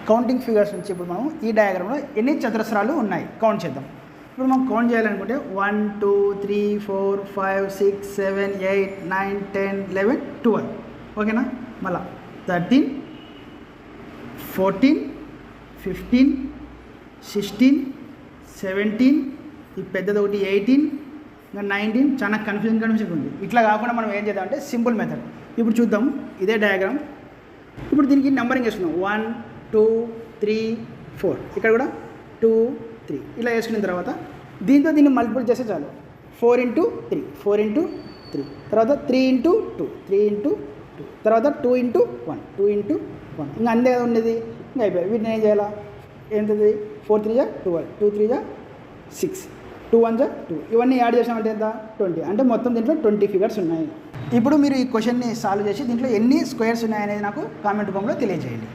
Counting figures నుంచి ఇప్పుడు మనం ఈ డయాగ్రామ్లో ఎన్ని చతురస్రాలు ఉన్నాయి కౌంట్ చేద్దాం. ఇప్పుడు మనం కౌంట్ చేయాలనుకుంటే 1 2 3 4 5 6 7 8 9 10 11 12 ఓకేనా. మళ్ళా 13 14 15 16 17 ఈ పెద్దది ఒకటి 18 ఇంకా 19 చాలా కన్ఫ్యూజన్ ఉంది. ఇట్లా కాకుండా మనం ఏం చేద్దాం అంటే సింపుల్ మెథడ్. ఇప్పుడు చూద్దాం ఇదే డయాగ్రామ్. ఇప్పుడు దీనికి నెంబరింగ్ వేసుకుందాం 1 2 3 4 ఇక్కడ కూడా 2 3 ఇలా వేసుకున్న తర్వాత దీన్ని మల్టిపుల్ చేస్తే చాలు 4 × 3 4 × 3 తర్వాత 3 × 2 3 × 2 తర్వాత 2 × 1 2 × 1 ఇంకా అంతే కదా ఉండేది. ఇంకా అయిపోయాయి. వీటిని ఏం చేయాలా ఏంటది 4 3 12 2 3 6 2 1 2 ఇవన్నీ యాడ్ చేసామంటే ఎంత 20 అంటే మొత్తం దీంట్లో 20 ఫిగర్స్ ఉన్నాయి. ఇప్పుడు మీరు ఈ క్వశ్చన్ని సాల్వ్ చేసి దీంట్లో ఎన్ని స్క్వేర్స్ ఉన్నాయనేది నాకు కామెంట్ రూపంలో తెలియజేయండి.